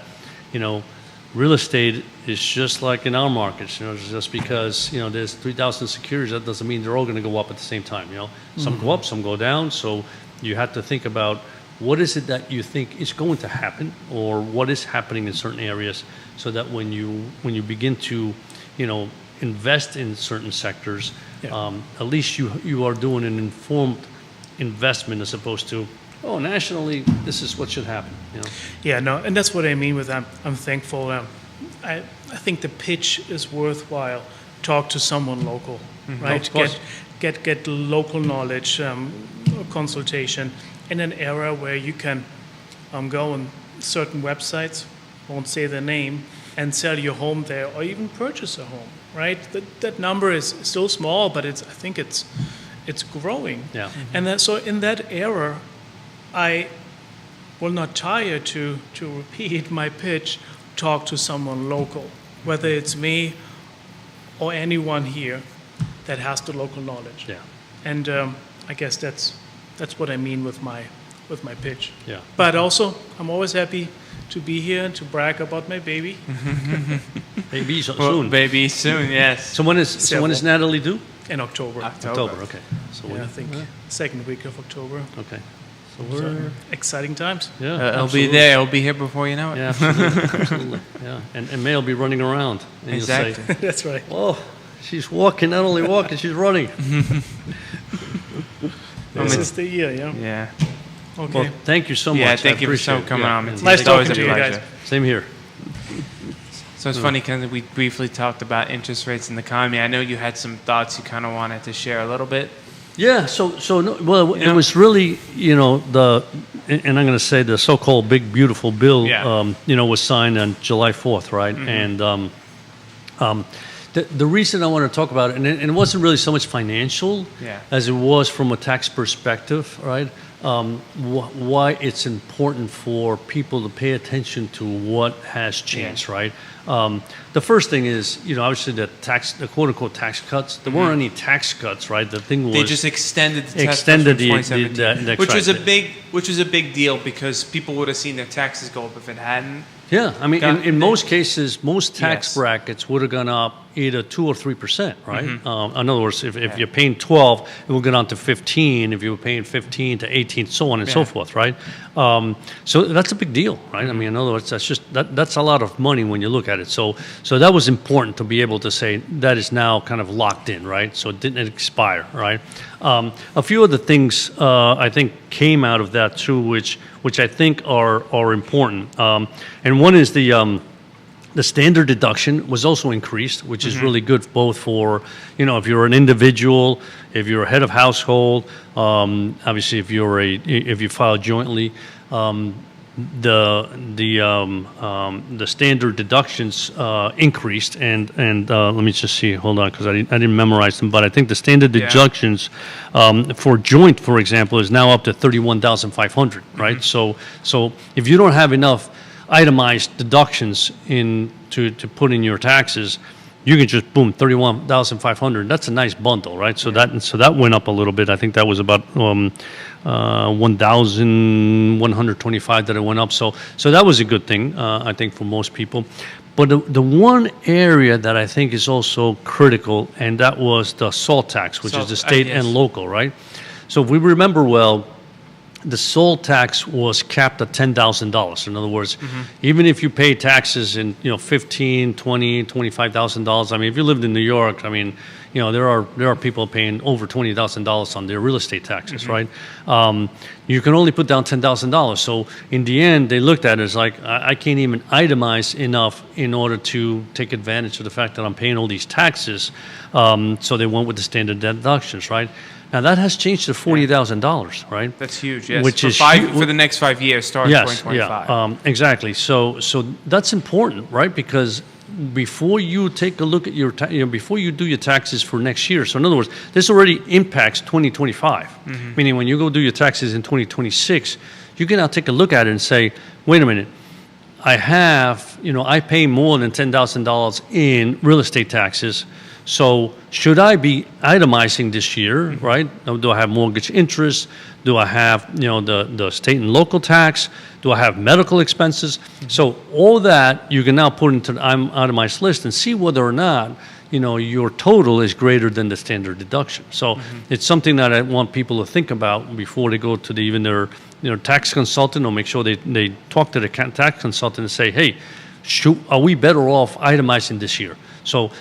real estate is just like in our markets. Just because there's 3,000 securities, that doesn't mean they're all going to go up at the same time. Some go up, some go down. So you have to think about what is it that you think is going to happen, or what is happening in certain areas, so that when you begin to, invest in certain sectors, at least you are doing an informed investment as opposed to, nationally, this is what should happen. Yeah, no, and that's what I mean with I'm thankful. I think the pitch is worthwhile. Talk to someone local, right? Get local knowledge, consultation in an era where you can go on certain websites, won't say the name, and sell your home there, or even purchase a home, right? That number is still small, but I think it's growing. Yeah. And so in that era, I will not tire to repeat my pitch. Talk to someone local, whether it's me or anyone here that has the local knowledge. Yeah. And I guess that's what I mean with my pitch. Yeah. But also, I'm always happy to be here and to brag about my baby. Maybe Well, soon. baby, soon, yes. So when is Natalie due? In October. October. Okay. So I think second week of October. Okay. So So exciting times. yeah. It'll absolutely. be there. It'll be here before you know it. Yeah, absolutely. Absolutely. Yeah. And May will be running around. And Exactly. You'll say, That's right. oh, she's walking, not only walking, she's running. This is the year, yeah. Yeah. Okay. Well, thank you so much. Yeah, thank I you for appreciate it. coming on. and It's Nice always talking a to you pleasure. guys. Same here. So it's funny because we briefly talked about interest rates in the economy. I know you had some thoughts you kind of wanted to share a little bit. Yeah, it was really, and I'm going to say the so-called big beautiful bill, Yeah. was signed on July 4th, right? Mm-hmm. And the reason I want to talk about it, and it wasn't really so much financial as it was from a tax perspective, right? Why it's important for people to pay attention to what has changed, right? The first thing is, obviously the quote-unquote tax cuts. There weren't any tax cuts, right? The thing was They just extended the tax extended cuts from 2017, the which was a big deal because people would have seen their taxes go up if it hadn't. Yeah, I mean, in most cases, most tax Yes. brackets would have gone up, either 2 or 3%, right? In other words, if you're paying 12, it will go down to 15. If you were paying 15 to 18, so on and so forth, right? So that's a big deal, right? I mean, in other words, that's a lot of money when you look at it. So that was important to be able to say that is now kind of locked in, right? So it didn't expire, right? A few other things I think came out of that too, which I think are important. And one is the standard deduction was also increased, which is really good both for, if you're an individual, if you're a head of household, obviously if you file jointly, the standard deductions increased, and let me just see. Hold on, because I didn't memorize them, but I think the standard deductions for joint, for example, is now up to $31,500, right? So if you don't have enough itemized deductions to put in your taxes, you can just boom $31,500. That's a nice bundle, right? So that went up a little bit. I think that was about 1,125 that it went up. So that was a good thing, I think, for most people. But the one area that I think is also critical, and that was the SALT tax, which is the state and local, right? So if we remember well, the SALT tax was capped at $10,000. In other words, even if you pay taxes in $15,000, $20,000, $25,000. I mean, if you lived in New York, I mean, there are people paying over $20,000 on their real estate taxes, right? You can only put down $10,000. So in the end, they looked at it as like, I can't even itemize enough in order to take advantage of the fact that I'm paying all these taxes. So they went with the standard deductions, right? Now that has changed to $40,000, right? That's huge. Yes, Which is for the next 5 years, starting 2025. Yeah, exactly. So that's important, right? Because before you take a look at before you do your taxes for next year. So in other words, this already impacts 2025. Meaning when you go do your taxes in 2026, you can now take a look at it and say, wait a minute. I pay more than $10,000 in real estate taxes. So should I be itemizing this year, right? Do I have mortgage interest? Do I have, the state and local tax? Do I have medical expenses? So all that you can now put into the itemized list and see whether or not, your total is greater than the standard deduction. So it's something that I want people to think about before they go to even their tax consultant, or make sure they talk to the tax consultant and say, hey, are we better off itemizing this year? So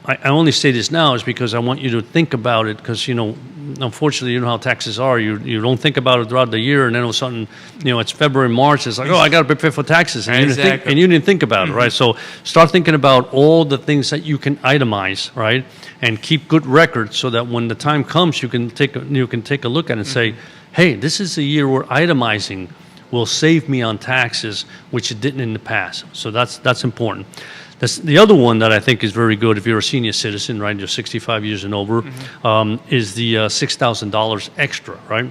I only say this now is because I want you to think about it, because, unfortunately, how taxes are. You don't think about it throughout the year, and then all of a sudden, it's February, March, it's like, I got to prepare for taxes. And, you didn't think about it, right? So start thinking about all the things that you can itemize, right? And keep good records so that when the time comes, you can take a look at it and say, hey, this is a year where itemizing will save me on taxes, which it didn't in the past. So that's important. The other one that I think is very good if you're a senior citizen, right, you're 65 years and over, is the $6,000 extra, right?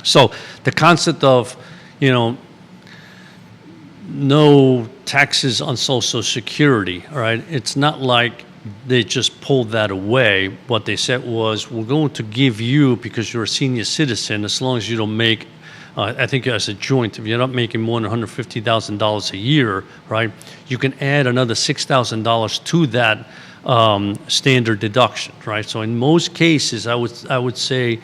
So the concept of, no taxes on Social Security, right? It's not like they just pulled that away. What they said was, we're going to give you, because you're a senior citizen, as long as you don't make I think as a joint, if you're not making more than $150,000 a year, right, you can add another $6,000 to that standard deduction, right? So in most cases, I would say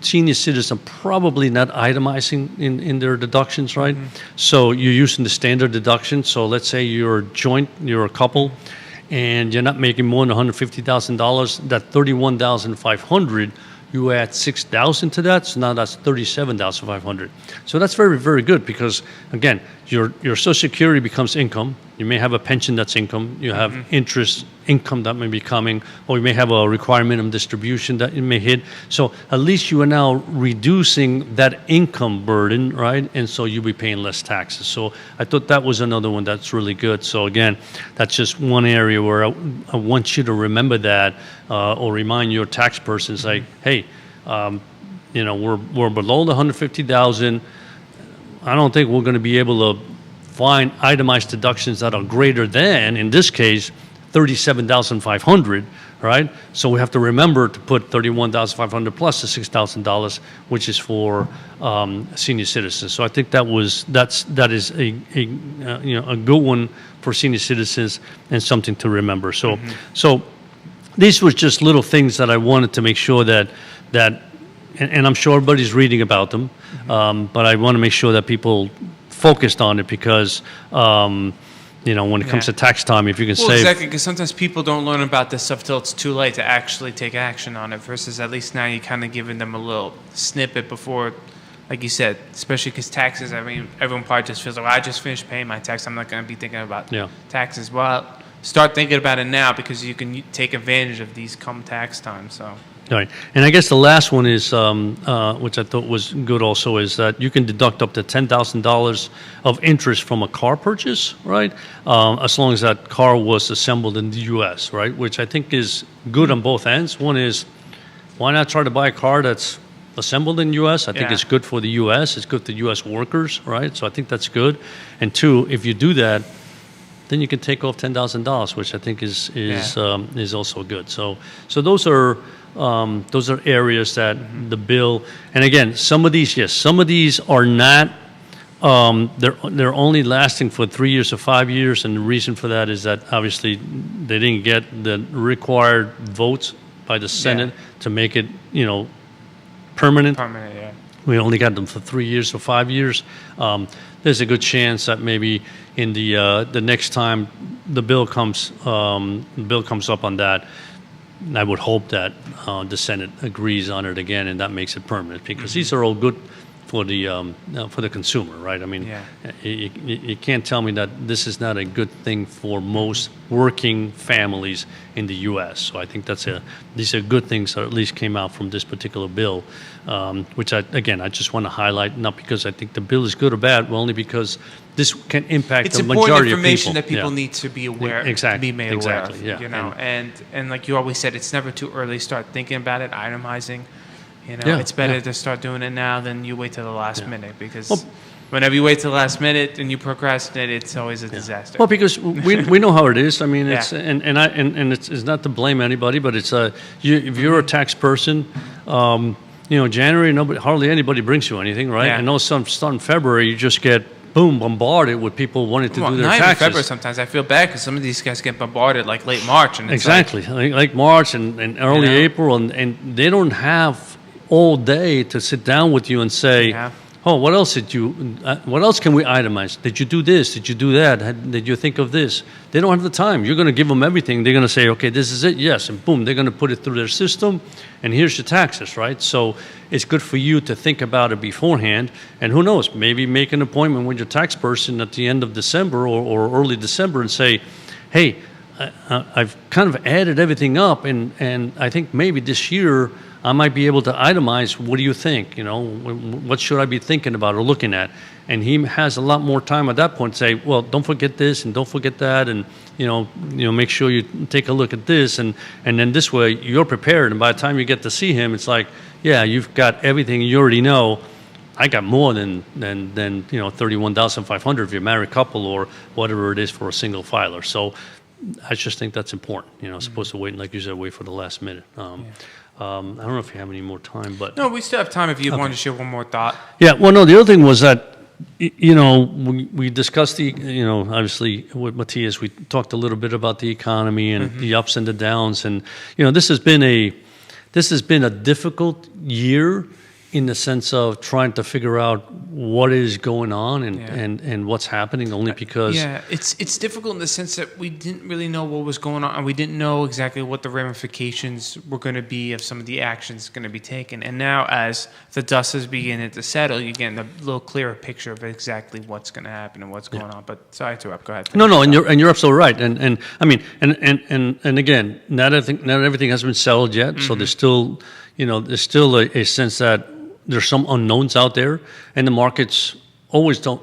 senior citizens are probably not itemizing in their deductions, right? So you're using the standard deduction. So let's say you're a joint, you're a couple, and you're not making more than $150,000. That $31,500. You add $6,000 to that, so now that's $37,500. So that's very, very good, because again, your Social Security becomes income. You may have a pension that's income. You have interest income that may be coming, or you may have a required minimum distribution that it may hit. So at least you are now reducing that income burden, right? And so you'll be paying less taxes. So I thought that was another one that's really good. So again, that's just one area where I want you to remember that, or remind your tax persons, like, hey, we're below the 150,000. I don't think we're going to be able to find itemized deductions that are greater than, in this case, $37,500, right? So we have to remember to put $31,500 plus the $6,000, which is for senior citizens. So I think that is a good one for senior citizens and something to remember. So these were just little things that I wanted to make sure that and I'm sure everybody's reading about them, but I want to make sure that people focused on it because. When it comes to tax time, if you can save. Exactly, because sometimes people don't learn about this stuff till it's too late to actually take action on it, versus at least now you're kind of giving them a little snippet before, like you said, especially because taxes, I mean, everyone probably just feels like, well, I just finished paying my tax, I'm not going to be thinking about taxes. Well, start thinking about it now because you can take advantage of these come tax time, so. All right. And I guess the last one is, which I thought was good also, is that you can deduct up to $10,000 of interest from a car purchase, right? As long as that car was assembled in the U.S., right? Which I think is good on both ends. One is, why not try to buy a car that's assembled in the U.S.? I think it's good for the U.S. It's good for U.S. workers, right? So I think that's good. And two, if you do that, then you can take off $10,000, which I think is also good. So those are areas that the bill, and again, some of these are not. They're only lasting for 3 years or 5 years, and the reason for that is that obviously they didn't get the required votes by the Senate to make it, permanent. Permanent, yeah. We only got them for 3 years or 5 years. There's a good chance that maybe in the next time the bill comes up on that. I would hope that the Senate agrees on it again, and that makes it permanent, because these are all good for the consumer, right? I mean, you can't tell me that this is not a good thing for most working families in the U.S. So I think these are good things that at least came out from this particular bill, which I just want to highlight, not because I think the bill is good or bad, but only because this can impact the majority of people. It's important information that people need to be aware, to be made aware of. Yeah. And like you always said, it's never too early to start thinking about it, itemizing. It's better to start doing it now than you wait till the last minute, because whenever you wait till the last minute and you procrastinate, it's always a disaster. Well, because we know how it is. I mean, it's and it's not to blame anybody, but it's if you're a tax person, January hardly anybody brings you anything, right? I know starting February you just get bombarded with people wanting to do their taxes. Not even February sometimes. I feel bad because some of these guys get bombarded like late March. And it's like March and early April, and they don't have all day to sit down with you and say, what else can we itemize? Did you do this? Did you do that? Did you think of this? They don't have the time. You're going to give them everything. They're going to say, okay, this is it, yes, and boom, they're going to put it through their system, and here's your taxes, right? So it's good for you to think about it beforehand, and who knows, maybe make an appointment with your tax person at the end of December or early December and say, hey, I've kind of added everything up, and I think maybe this year I might be able to itemize. What do you think? What should I be thinking about or looking at? And he has a lot more time at that point to say, well, don't forget this and don't forget that, and make sure you take a look at this, and then this way you're prepared. And by the time you get to see him, it's like, yeah, you've got everything you already know. I got more than $31,500 if you're a married couple or whatever it is for a single filer. So I just think that's important. Supposed to wait, like you said, wait for the last minute. I don't know if you have any more time, but no, we still have time if you want to share one more thought. Yeah, well, no, the other thing was that we discussed obviously with Matthias, we talked a little bit about the economy and the ups and the downs, and this has been a difficult year in the sense of trying to figure out what is going on and what's happening, only because it's difficult in the sense that we didn't really know what was going on, and we didn't know exactly what the ramifications were going to be of some of the actions going to be taken. And now, as the dust is beginning to settle, you're getting a little clearer picture of exactly what's going to happen and what's going on. But sorry to interrupt. Go ahead. No, and you're absolutely right. And I mean, and again, not everything has been settled yet. So there's still a sense that there's some unknowns out there, and the markets always don't,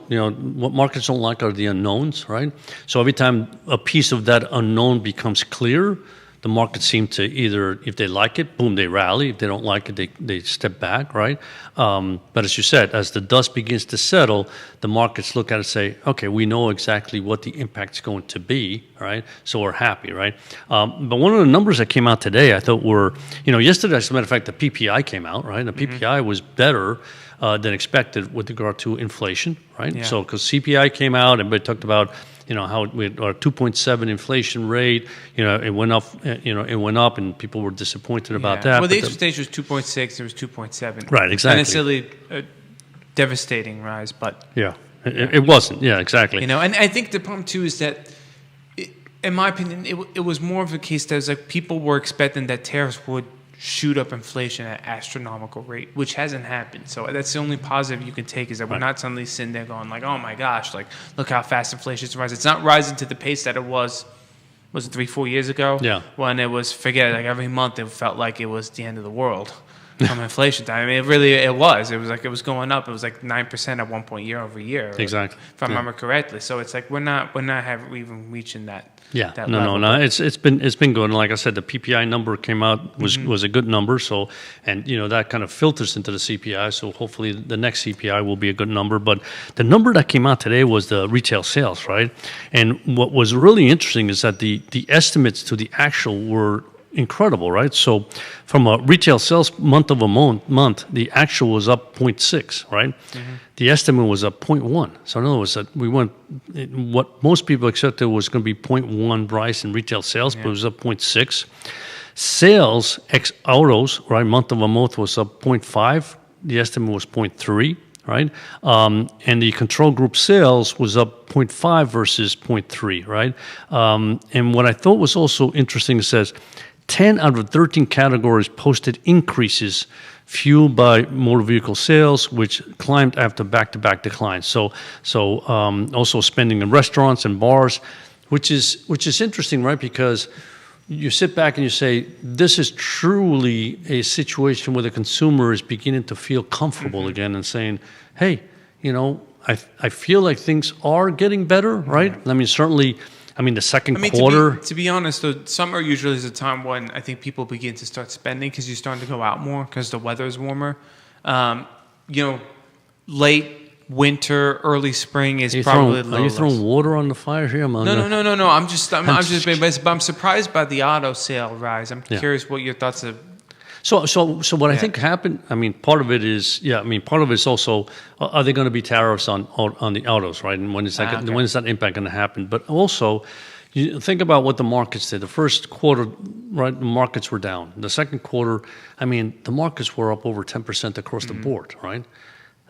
what markets don't like are the unknowns, right? So every time a piece of that unknown becomes clear, the markets seem to either, if they like it, boom, they rally. If they don't like it, they step back, right? But as you said, as the dust begins to settle, the markets look at it and say, okay, we know exactly what the impact's going to be, right? So we're happy, right? But one of the numbers that came out today, I thought were, yesterday, as a matter of fact, the PPI came out, right? The PPI was better than expected with regard to inflation, right? Yeah. So because CPI came out and we talked about, how we had our 2.7 inflation rate, it went up, and people were disappointed about that. Well, the expectation was 2.6, there was 2.7. Right, exactly. Not necessarily a devastating rise, but yeah, it wasn't. Yeah, exactly. and I think the problem too is that, in my opinion, it was more of a case that was like people were expecting that tariffs would shoot up inflation at astronomical rate, which hasn't happened. So that's the only positive you can take, is that we're not suddenly sitting there going like, oh my gosh, like look how fast inflation's rising. It's not rising to the pace that it was it 3-4 years ago? Yeah. When it was, like every month it felt like it was the end of the world from inflation time. I mean, it was like it was going up. It was like 9% at one point year over year. Exactly. If I remember correctly. So it's like we're not even reaching that. Yeah, that no. level. It's been good. And like I said, the PPI number came out was a good number. So, and that kind of filters into the CPI. So hopefully the next CPI will be a good number. But the number that came out today was the retail sales, right? And what was really interesting is that the estimates to the actual were incredible, right? So from a retail sales month, the actual was up 0.6, right? The estimate was up 0.1. So in other words, that we went, what most people expected was going to be 0.1 rise in retail sales, but it was up 0.6. Sales ex autos, right, month was up 0.5. The estimate was 0.3. Right, and the control group sales was up 0.5 versus 0.3, right? And what I thought was also interesting, it says 10 out of 13 categories posted increases fueled by motor vehicle sales, which climbed after back-to-back declines. So also spending in restaurants and bars, which is interesting, right? Because you sit back and you say, this is truly a situation where the consumer is beginning to feel comfortable again and saying, hey, I feel like things are getting better, right? I mean, certainly, the second quarter. To be honest, though, summer usually is a time when I think people begin to start spending because you're starting to go out more because the weather is warmer. Late winter, early spring is probably the lowest. Are you throwing water on the fire here? No. I'm just being, but I'm surprised by the auto sale rise. I'm curious what your thoughts are. So what I think happened, part of it is, part of it is also, are there going to be tariffs on the autos, right? And when is that impact going to happen? But also, you think about what the markets did. The first quarter, right, the markets were down. The second quarter, the markets were up over 10% across the board, right?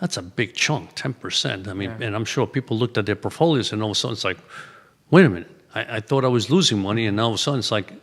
That's a big chunk, 10%. And I'm sure people looked at their portfolios and all of a sudden it's like, wait a minute, I thought I was losing money, and all of a sudden it's like,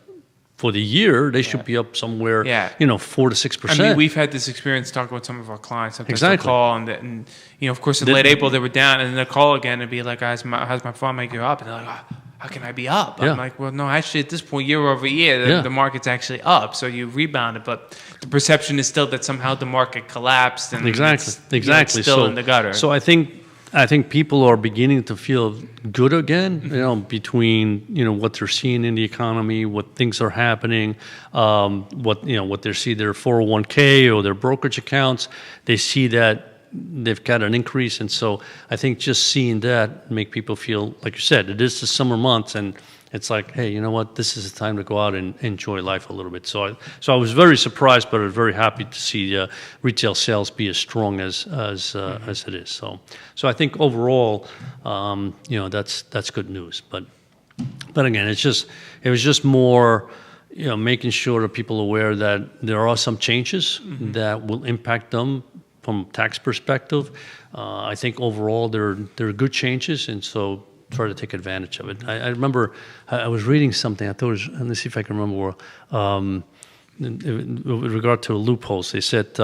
for the year, they should be up somewhere, 4 to 6%. We've had this experience talking with some of our clients. Sometimes exactly. they'll call and of course, in late April they were down, and then they'll call again and be like, how's my farm make you up? And they're like, how can I be up? I'm like, well, no, actually, at this point, year over year, the market's actually up. So you rebounded, but the perception is still that somehow the market collapsed and exactly. It's still in the gutter. So I think people are beginning to feel good again, between what they're seeing in the economy, what things are happening, what they see their 401k or their brokerage accounts. They see that they've got an increase, and so I think just seeing that make people feel, like you said, it is the summer months, and it's like, hey, you know what? This is the time to go out and enjoy life a little bit. So I was very surprised, but I was very happy to see retail sales be as strong as it is. So I think overall, that's good news. But again, it was just more, making sure that people are aware that there are some changes that will impact them from a tax perspective. I think overall there are good changes, and so try to take advantage of it. I remember I was reading something. I thought it was, let me see if I can remember. With regard to loopholes, they said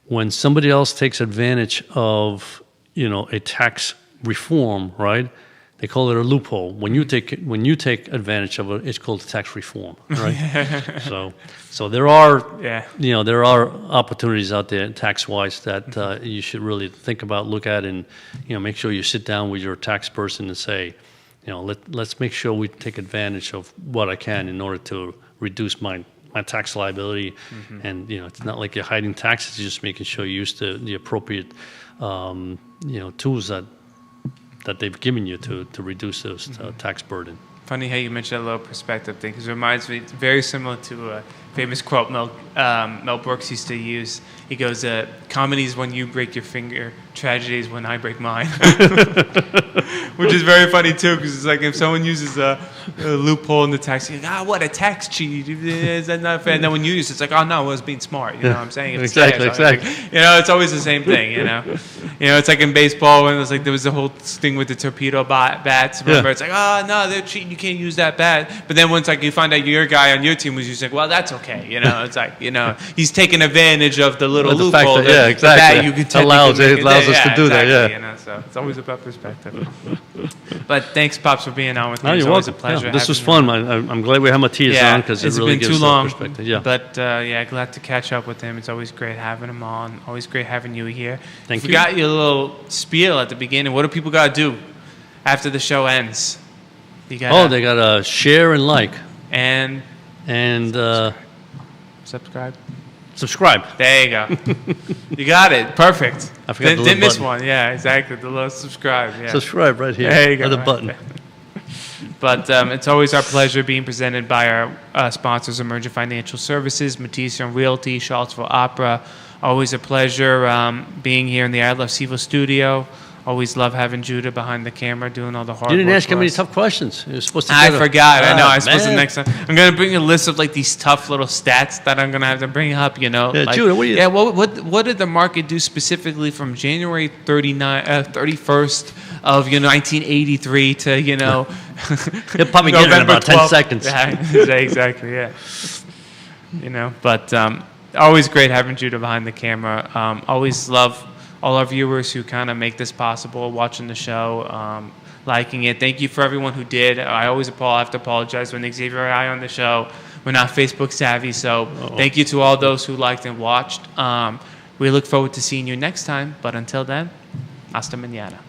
when somebody else takes advantage of a tax reform, right? They call it a loophole. When you take advantage of it, it's called tax reform, right? So there are there are opportunities out there tax wise that you should really think about, look at, and make sure you sit down with your tax person and say, let's make sure we take advantage of what I can in order to reduce my tax liability. And it's not like you're hiding taxes; you're just making sure you use the appropriate tools that they've given you to reduce those tax burden. Funny how you mentioned that little perspective thing, because it reminds me, it's very similar to a famous quote Mel Brooks used to use. He goes, comedy is when you break your finger, tragedy is when I break mine. Which is very funny, too, because it's like if someone uses a loophole in the tax, you're like, what a tax cheat, is that not fair? And then when you use it, it's like, oh, no, I was being smart, you know what I'm saying? It's exactly. Like, it's always the same thing, it's like in baseball when there was the whole thing with the torpedo bats, remember? It's like, oh, no, they're cheating, you can't use that bat. But then once you find out your guy on your team was using, well, that's okay, it's like, he's taking advantage of the little loophole that you could allows us to do that, so it's always about perspective. But thanks, Pops, for being on with me. It's always a pleasure. This was fun. I'm glad we have Matthias on because it really gives us perspective. Yeah. But glad to catch up with him. It's always great having him on. Always great having you here. Thank you. Forgot your little spiel at the beginning. What do people got to do after the show ends? They got to share and like. And subscribe. There you go. You got it. Perfect. I forgot Didn't miss one. Yeah, exactly. The little subscribe. Yeah. Subscribe right here. There you go. The button. But it's always our pleasure being presented by our sponsors, Emergent Financial Services, Matisse Young Realty, Charlottesville Opera. Always a pleasure being here in the I Love CVille studio. Always love having Judah behind the camera doing all the hard work. You didn't ask him any tough questions. You were supposed to. I forgot. I know. I was supposed to next time. I'm going to bring a list of these tough little stats that I'm going to have to bring up. Yeah, Judah, what do you? Yeah. What did the market do specifically from January 31st of 1983 to He'll probably get it in about 10 seconds. Yeah, exactly. Yeah. But always great having Judah behind the camera. Always love all our viewers who kind of make this possible, watching the show, liking it. Thank you for everyone who did. I always have to apologize when Xavier and I on the show. We're not Facebook savvy, so thank you to all those who liked and watched. We look forward to seeing you next time, but until then, hasta mañana.